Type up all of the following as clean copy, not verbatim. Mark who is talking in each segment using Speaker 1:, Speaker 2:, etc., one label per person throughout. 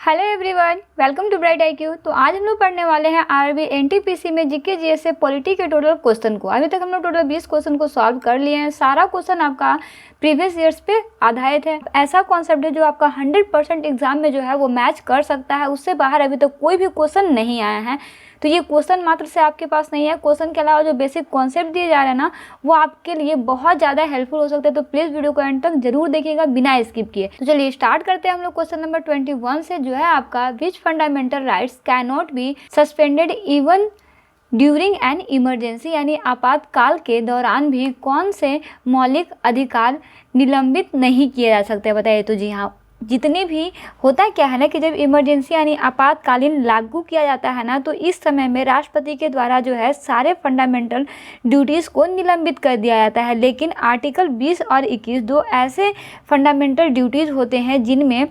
Speaker 1: Hello everyone, welcome to bright IQ। तो आज हम लोग पढ़ने वाले हैं आरबी एनटीपीसी में जीके जीएस से पॉलिटी के टोटल क्वेश्चन को। अभी तक हम लोग टोटल 20 क्वेश्चन को सॉल्व कर लिए हैं। सारा क्वेश्चन आपका प्रीवियस ईयर्स पे आधारित है। ऐसा कॉन्सेप्ट है जो आपका 100% एग्जाम में जो है वो मैच कर सकता है। उससे बाहर अभी तक कोई भी क्वेश्चन नहीं आया है। तो ये क्वेश्चन मात्र से आपके पास नहीं है, क्वेश्चन के अलावा जो बेसिक कॉन्सेप्ट दिए जा रहे हैं ना, वो आपके लिए बहुत ज़्यादा हेल्पफुल हो सकते हैं। तो प्लीज़ वीडियो को एंड तक जरूर देखिएगा बिना स्किप किए। तो चलिए स्टार्ट करते हैं हम लोग क्वेश्चन नंबर 21 से, जो है आपका which fundamental rights can not be suspended even during an emergency, यानी आपातकाल के दौरान भी कौन से मौलिक अधिकार निलंबित नहीं किए जा सकते। बताइए। तो जी हाँ, जितने भी होता क्या है ना कि जब इमरजेंसी यानी आपातकालीन लागू किया जाता है ना, तो इस समय में राष्ट्रपति के द्वारा जो है सारे फंडामेंटल ड्यूटीज़ को निलंबित कर दिया जाता है। लेकिन आर्टिकल 20 और 21 दो ऐसे फंडामेंटल ड्यूटीज़ होते हैं जिनमें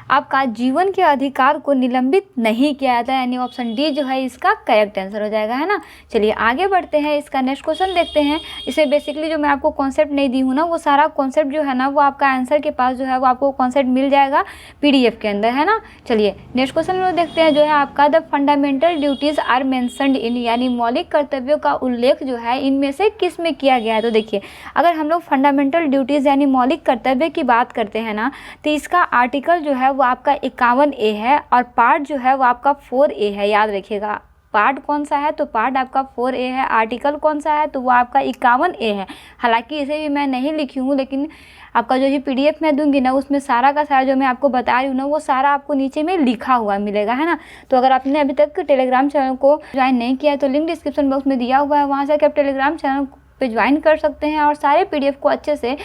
Speaker 1: आपका जीवन के अधिकार को निलंबित नहीं किया जाता है, यानी ऑप्शन डी जो है इसका करेक्ट आंसर हो जाएगा, है ना। चलिए आगे बढ़ते हैं, इसका नेक्स्ट क्वेश्चन देखते हैं। इसे बेसिकली जो मैं आपको कॉन्सेप्ट नहीं दी हूँ ना, वो सारा कॉन्सेप्ट जो है ना वो आपका आंसर के पास जो है वो आपको कॉन्सेप्ट मिल जाएगा PDF के अंदर, है ना। चलिए नेक्स्ट क्वेश्चन में देखते हैं, जो है आपका the fundamental duties are mentioned in, यानी मौलिक कर्तव्यों का उल्लेख जो है इनमें से किस में किया गया है। तो देखिए, अगर हम लोग फंडामेंटल ड्यूटीज़ यानी मौलिक कर्तव्य की बात करते हैं ना, तो इसका आर्टिकल जो है वो आपका 51A है और पार्ट जो है वो आपका 4A है। याद रखिएगा, पार्ट कौन सा है तो पार्ट आपका 4A है, आर्टिकल कौन सा है तो वो आपका 51A है। हालांकि इसे भी मैं नहीं लिखी हूँ, लेकिन आपका जो भी PDF मैं दूंगी ना, उसमें सारा का सारा जो मैं आपको बता रही हूँ ना, वो सारा आपको नीचे में लिखा हुआ मिलेगा, है ना। तो अगर आपने अभी तक टेलीग्राम चैनल को ज्वाइन नहीं किया है तो लिंक डिस्क्रिप्शन बॉक्स में दिया हुआ है, वहाँ से आप टेलीग्राम चैनल पे ज्वाइन कर सकते हैं और सारे PDF को अच्छे से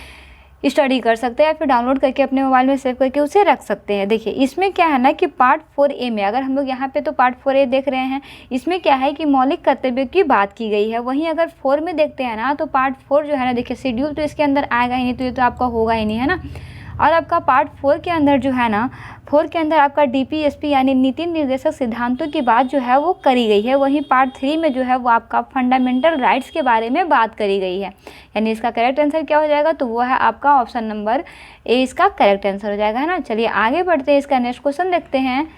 Speaker 1: स्टडी कर सकते हैं या फिर डाउनलोड करके अपने मोबाइल में सेव करके उसे रख सकते हैं। देखिए इसमें क्या है ना कि पार्ट 4A में, अगर हम लोग यहाँ पे तो पार्ट 4A देख रहे हैं, इसमें क्या है कि मौलिक कर्तव्य की बात की गई है। वहीं अगर 4 में देखते हैं ना, तो पार्ट 4 जो है ना, देखिए शेड्यूल तो इसके अंदर आएगा ही नहीं, तो ये तो आपका होगा ही नहीं, है ना। और आपका पार्ट 4 के अंदर जो है ना, 4 के अंदर आपका DPSP यानी नीति निर्देशक सिद्धांतों की बात जो है वो करी गई है। वहीं पार्ट 3 में जो है वो आपका फंडामेंटल राइट्स के बारे में बात करी गई है। यानी इसका करेक्ट आंसर क्या हो जाएगा तो वो है आपका ऑप्शन नंबर A इसका करेक्ट आंसर हो जाएगा, है ना। चलिए आगे बढ़ते हैं, इसका नेक्स्ट क्वेश्चन देखते हैं।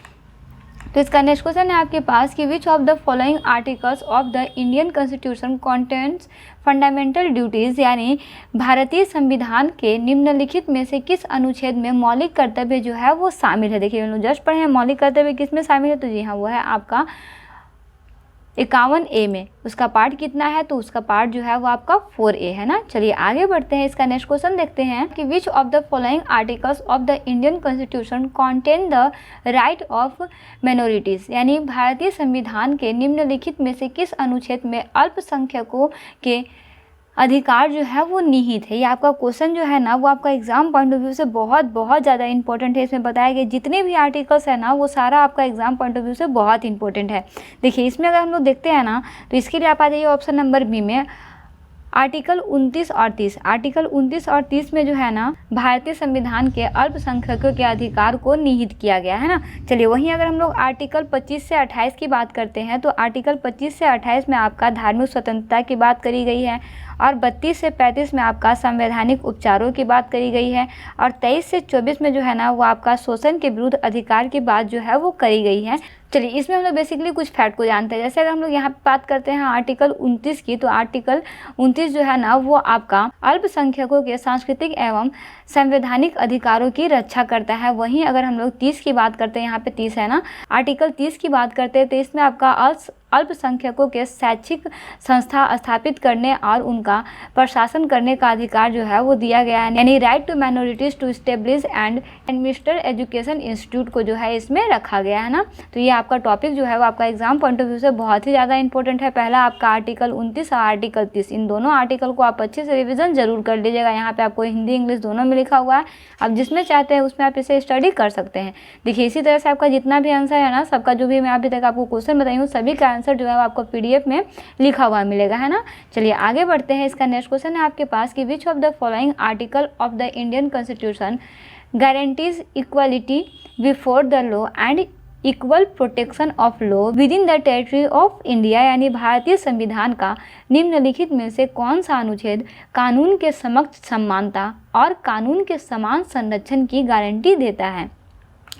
Speaker 1: तो इसका नेक्स्ट क्वेश्चन है आपके पास कि which of the following articles of the Indian constitution contains fundamental duties, यानी भारतीय संविधान के निम्नलिखित में से किस अनुच्छेद में मौलिक कर्तव्य जो है वो शामिल है। देखिए हम लोग जस्ट पढ़े हैं मौलिक कर्तव्य किस में शामिल है, तो जी हाँ वो है आपका 51A में। उसका पार्ट कितना है तो उसका पार्ट जो है वो आपका 4A है ना। चलिए आगे बढ़ते हैं, इसका नेक्स्ट क्वेश्चन देखते हैं कि which of the following articles of the Indian constitution contain the right of minorities, यानी भारतीय संविधान के निम्नलिखित में से किस अनुच्छेद में अल्पसंख्यकों के अधिकार जो है वो निहित है। ये आपका क्वेश्चन जो है ना वो आपका एग्जाम पॉइंट ऑफ व्यू से बहुत ज़्यादा इंपॉर्टेंट है। इसमें बताए गए जितने भी आर्टिकल्स है ना वो सारा आपका एग्जाम पॉइंट ऑफ व्यू से बहुत इंपॉर्टेंट है। देखिए इसमें अगर हम लोग देखते हैं ना, तो इसके लिए आप आ जाइए ऑप्शन नंबर B में, आर्टिकल 29 और 30। आर्टिकल 29 और 30 में जो है ना भारतीय संविधान के अल्पसंख्यकों के अधिकार को निहित किया गया है ना। चलिए वहीं अगर हम लोग आर्टिकल 25 से 28 की बात करते हैं, तो आर्टिकल 25 से 28 में आपका धार्मिक स्वतंत्रता की बात करी गई है, और 32 से 35 में आपका संवैधानिक उपचारों की बात करी गई है, और 23 से 24 में जो है ना वो आपका शोषण के विरुद्ध अधिकार की बात जो है वो करी गई है। चलिए इसमें हम लोग बेसिकली कुछ फैक्ट को जानते हैं। जैसे अगर हम लोग यहाँ पे बात करते हैं आर्टिकल 29 की, तो आर्टिकल 29 जो है ना वो आपका अल्पसंख्यकों के सांस्कृतिक एवं संवैधानिक अधिकारों की रक्षा करता है। वहीं अगर हम लोग 30 की बात करते हैं, यहाँ पे 30 है ना, आर्टिकल 30 की बात करते हैं, तो इसमें आपका अल्पसंख्यकों के शैक्षिक संस्था स्थापित करने और उनका प्रशासन करने का अधिकार जो है वो दिया गया है, यानी right to minorities to establish and administer education institute को जो है इसमें रखा गया है ना। तो ये आपका टॉपिक जो है वो आपका एग्जाम पॉइंट ऑफ व्यू से बहुत ही ज़्यादा इंपॉर्टेंट है। पहला आपका आर्टिकल 29 और आर्टिकल 30, इन दोनों आर्टिकल को आप अच्छे से रिविजन जरूर कर लीजिएगा। यहाँ पे आपको हिंदी इंग्लिश दोनों में लिखा हुआ है, आप जिसमें चाहते हैं उसमें आप इसे स्टडी कर सकते हैं। देखिए इसी तरह से आपका जितना भी आंसर है ना, सबका जो भी मैं अभी तक आपको क्वेश्चन बताई हूँ, सभी का आंसर जो है आपको PDF में लिखा हुआ मिलेगा, है ना। चलिए आगे बढ़ते हैं, इसका नेक्स्ट क्वेश्चन है आपके पास कि which of the following article of the Indian constitution guarantees equality before the law and equal protection of law with in the territory of India, यानी भारतीय संविधान का निम्नलिखित में से कौन सा अनुच्छेद कानून के समक्ष समानता और कानून के समान संरक्षण की गारंटी देता है।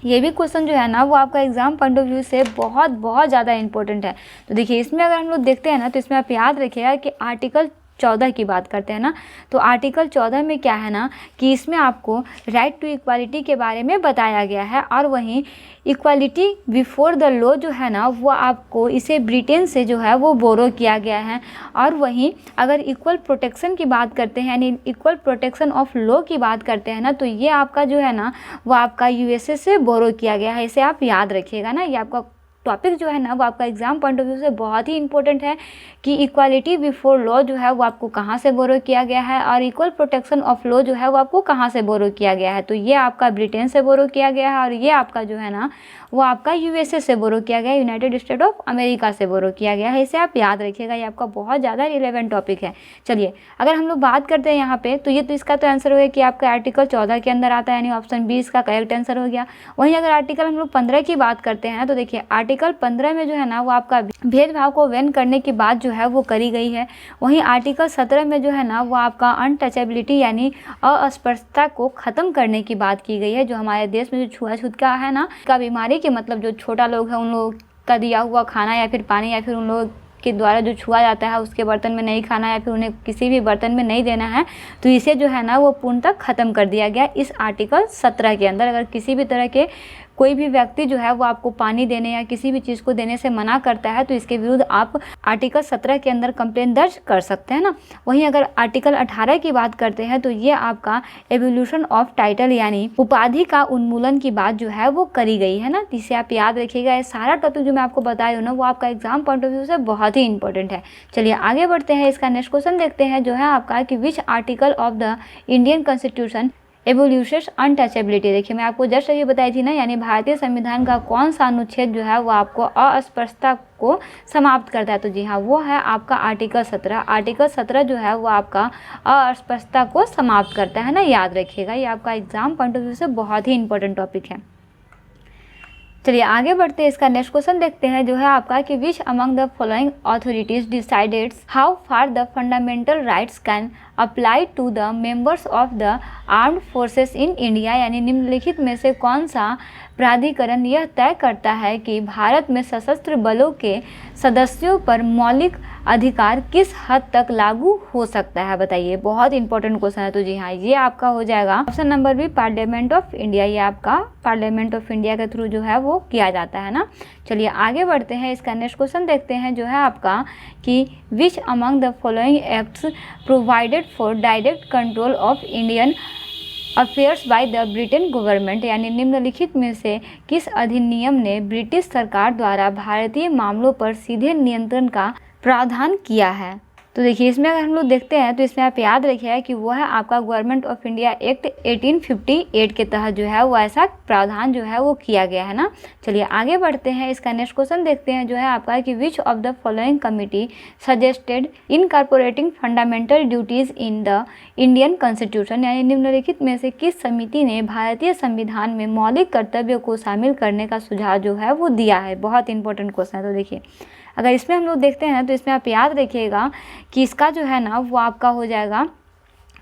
Speaker 1: ये भी क्वेश्चन जो है ना वो आपका एग्जाम पॉइंट ऑफ व्यू से बहुत बहुत ज़्यादा इंपॉर्टेंट है। तो देखिए इसमें अगर हम लोग देखते हैं ना तो इसमें आप याद रखिएगा कि आर्टिकल 14 की बात करते हैं ना, तो आर्टिकल 14 में क्या है ना कि इसमें आपको राइट टू इक्वालिटी के बारे में बताया गया है, और वहीं इक्वालिटी बिफोर द लॉ जो है ना वो आपको इसे ब्रिटेन से जो है वो बोरो किया गया है। और वहीं अगर इक्वल प्रोटेक्शन की बात करते हैं यानी इक्वल प्रोटेक्शन ऑफ लॉ की बात करते हैं ना, तो ये आपका जो है ना वो आपका यूएसए से बोरो किया गया है। इसे आप याद रखिएगा ना, ये आपका टॉपिक जो है ना वो आपका एग्जाम पॉइंट ऑफ व्यू से बहुत ही इंपॉर्टेंट है कि इक्वालिटी बिफोर लॉ जो है वो आपको कहाँ से बोरो किया गया है, और इक्वल प्रोटेक्शन ऑफ लॉ जो है वो आपको कहाँ से बोरो किया गया है। तो ये आपका ब्रिटेन से बोरो किया गया है, और ये आपका जो है ना वो आपका यूएसए से बोरो किया गया है, यूनाइटेड स्टेट ऑफ अमेरिका से बोरो किया गया है। इसे आप याद रखिएगा, ये आपका बहुत ज़्यादा रिलेवेंट टॉपिक है। चलिए अगर हम लोग बात करते हैं यहाँ पे, तो ये तो इसका तो आंसर हो गया कि आपका आर्टिकल 14 के अंदर आता है, यानी ऑप्शन बी इसका करेक्ट आंसर हो गया। वहीं अगर आर्टिकल हम लोग 15 की बात करते हैं तो देखिए आर्टिकल 15 में जो है ना वो आपका भेदभाव को बैन करने की बात जो है वो करी गई है। वहीं आर्टिकल 17 में जो है ना वो आपका अनटचेबिलिटी यानी अस्पृश्यता को ख़त्म करने की बात की गई है। जो हमारे देश में जो छुआछूत का है ना का बीमारी के मतलब जो छोटा लोग है उन लोगों का दिया हुआ खाना या फिर पानी या फिर उन लोगों के द्वारा जो छुआ जाता है उसके बर्तन में नहीं खाना या फिर उन्हें किसी भी बर्तन में नहीं देना है, तो इसे जो है ना वो पूर्णतः ख़त्म कर दिया गया इस आर्टिकल 17 के अंदर। अगर किसी भी तरह के कोई भी व्यक्ति जो है वो आपको पानी देने या किसी भी चीज़ को देने से मना करता है तो इसके विरुद्ध आप आर्टिकल 17 के अंदर कंप्लेंट दर्ज कर सकते हैं ना। वहीं अगर आर्टिकल 18 की बात करते हैं तो ये आपका एवोल्यूशन ऑफ टाइटल यानी उपाधि का उन्मूलन की बात जो है वो करी गई है ना, जिसे आप याद रखिएगा। ये सारा टॉपिक जो मैं आपको बताई हूँ ना वो आपका एग्जाम पॉइंट ऑफ व्यू से बहुत ही इंपॉर्टेंट है। चलिए आगे बढ़ते हैं, इसका नेक्स्ट क्वेश्चन देखते हैं जो है आपका कि which article of the Indian constitution evolution untouchability. देखिए मैं आपको जस्ट अभी बताई थी ना, यानी भारतीय संविधान का कौन सा अनुच्छेद जो है वो आपको अस्पृश्यता को समाप्त करता है, तो जी हाँ वो है आपका आर्टिकल 17। आर्टिकल 17 जो है वो आपका अस्पृश्यता को समाप्त करता है ना, याद रखिएगा। ये आपका एग्जाम पॉइंट ऑफ व्यू से बहुत ही इंपॉर्टेंट टॉपिक है। चलिए आगे बढ़ते हैं, इसका नेक्स्ट क्वेश्चन देखते हैं जो है आपका कि which among the following authorities decides how far the fundamental rights can apply to the members of the armed forces in India. यानी निम्नलिखित में से कौन सा प्राधिकरण यह तय करता है कि भारत में सशस्त्र बलों के सदस्यों पर मौलिक अधिकार किस हद तक लागू हो सकता है, बताइए। बहुत इंपॉर्टेंट क्वेश्चन है। तो जी हाँ ये आपका हो जाएगा option number B parliament of India. ये आपका पार्लियामेंट ऑफ इंडिया के थ्रू जो है वो किया जाता है ना। चलिए आगे बढ़ते हैं, इसका नेक्स्ट क्वेश्चन देखते हैं जो है आपका कि which among the following acts provided for direct control of Indian affairs by the Britain government. यानी निम्नलिखित में से किस अधिनियम ने ब्रिटिश सरकार द्वारा भारतीय मामलों पर सीधे नियंत्रण का प्रावधान किया है। तो देखिए इसमें अगर हम लोग देखते हैं तो इसमें आप याद रखिए कि वो है आपका गवर्नमेंट ऑफ इंडिया एक्ट 1858 के तहत जो है वो ऐसा प्रावधान जो है वो किया गया है ना। चलिए आगे बढ़ते हैं, इसका नेक्स्ट क्वेश्चन देखते हैं जो है आपका कि which of the following committee suggested incorporating fundamental duties in the Indian constitution. यानी निम्नलिखित में से किस समिति ने भारतीय संविधान में मौलिक कर्तव्यों को शामिल करने का सुझाव जो है वो दिया है। बहुत इंपॉर्टेंट क्वेश्चन है। तो देखिए अगर इसमें हम लोग देखते हैं तो इसमें आप याद रखिएगा कि इसका जो है ना वो आपका हो जाएगा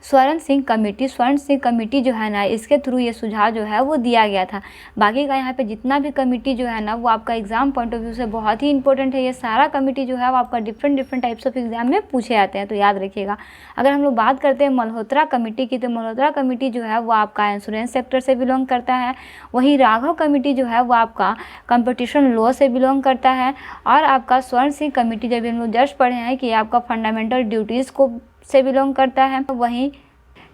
Speaker 1: स्वर्ण सिंह कमेटी। स्वर्ण सिंह कमेटी जो है ना इसके थ्रू ये सुझाव जो है वो दिया गया था। बाकी का यहाँ पे जितना भी कमेटी जो है ना वो आपका एग्जाम पॉइंट ऑफ व्यू से बहुत ही इंपॉर्टेंट है। ये सारा कमेटी जो है वो आपका डिफरेंट टाइप्स ऑफ एग्जाम में पूछे जाते हैं, तो याद रखिएगा। अगर हम लोग बात करते हैं मल्होत्रा कमेटी की, तो मल्होत्रा कमेटी जो है वो आपका इंश्योरेंस सेक्टर से बिलोंग करता है। वहीं राघव कमेटी जो है वो आपका कंपटीशन लॉ से बिलोंग करता है। और आपका स्वर्ण सिंह कमेटी जब हम लोग जस्ट पढ़े हैं कि आपका फंडामेंटल ड्यूटीज़ को से बिलोंग करता है। वहीं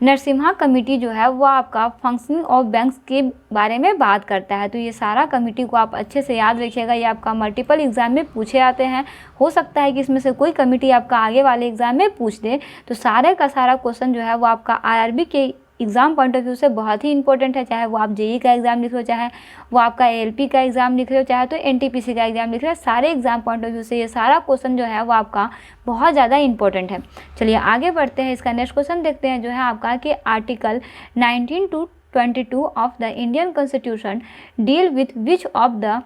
Speaker 1: नरसिम्हा कमेटी जो है वो आपका फंक्शनिंग ऑफ बैंक्स के बारे में बात करता है। तो ये सारा कमेटी को आप अच्छे से याद रखिएगा, ये आपका मल्टीपल एग्जाम में पूछे आते हैं। हो सकता है कि इसमें से कोई कमेटी आपका आगे वाले एग्जाम में पूछ दे। तो सारे का सारा क्वेश्चन जो है वो आपका आईआरबी के एग्ज़ाम पॉइंट ऑफ व्यू से बहुत ही इंपॉर्टेंट है। चाहे वो आप जेई का एग्ज़ाम लिख रहे हो, चाहे वो आपका एएलपी का एग्ज़ाम लिख रहे हो, चाहे तो एनटीपीसी का एग्ज़ाम लिख रहे हो, सारे एग्ज़ाम पॉइंट ऑफ व्यू से ये सारा क्वेश्चन जो है वो आपका बहुत ज़्यादा इंपॉर्टेंट है। चलिए आगे बढ़ते हैं, इसका नेक्स्ट क्वेश्चन देखते हैं जो है आपका कि article 19 to 22 of the Indian constitution deal with which of the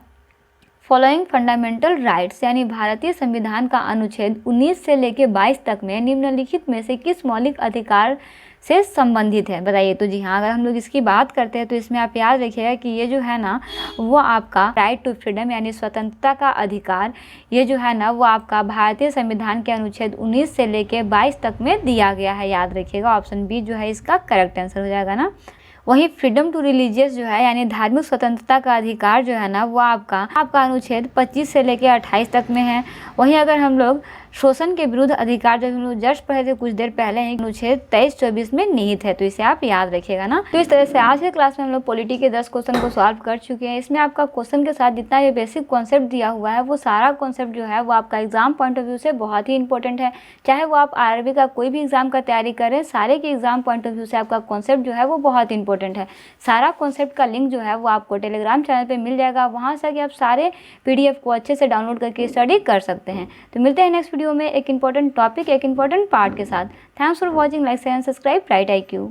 Speaker 1: following fundamental rights. यानी भारतीय संविधान का अनुच्छेद 19 से लेकर 22 तक में निम्नलिखित में से किस मौलिक अधिकार से संबंधित है। बताइए। तो जी हाँ, अगर हम लोग इसकी बात करते हैं तो इसमें आप याद रखिएगा कि ये जो है ना वो आपका राइट टू फ्रीडम यानी स्वतंत्रता का अधिकार, ये जो है ना वो आपका भारतीय संविधान के अनुच्छेद 19 से लेके 22 तक में दिया गया है। याद रखिएगा, ऑप्शन बी जो है इसका करेक्ट आंसर हो जाएगा ना। वहीं फ्रीडम टू रिलीजियस जो है यानी धार्मिक स्वतंत्रता का अधिकार जो है ना वो आपका अनुच्छेद 25 से लेकर 28 तक में है। वहीं अगर हम लोग शोषण के विरुद्ध अधिकार जो हम लोग जस्ट पढ़े थे कुछ देर पहले ही, अनुच्छेद 23-24 में निहित है। तो इसे आप याद रखिएगा ना। तो इस तरह से आज के क्लास में हम लोग पॉलिटी के 10 क्वेश्चन को सॉल्व कर चुके हैं। इसमें आपका क्वेश्चन के साथ जितना भी बेसिक कॉन्सेप्ट दिया हुआ है वो सारा कॉन्सेप्ट जो है वो आपका एग्जाम पॉइंट ऑफ व्यू से बहुत ही इंपॉर्टेंट है। चाहे वो आप आरआरबी का कोई भी एग्जाम का तैयारी करें, सारे के एग्जाम पॉइंट ऑफ व्यू से आपका कॉन्सेप्ट जो है वो बहुत इंपॉर्टेंट है। सारा कॉन्सेप्ट का लिंक जो है वो आपको टेलीग्राम चैनल पे मिल जाएगा, वहाँ से आप सारे पीडीएफ को अच्छे से डाउनलोड करके स्टडी कर सकते हैं। तो मिलते हैं नेक्स्ट वीडियो में एक इंपॉर्टेंट टॉपिक, एक इंपॉर्टेंट पार्ट के साथ। Thanks for watching, like share and subscribe bright IQ।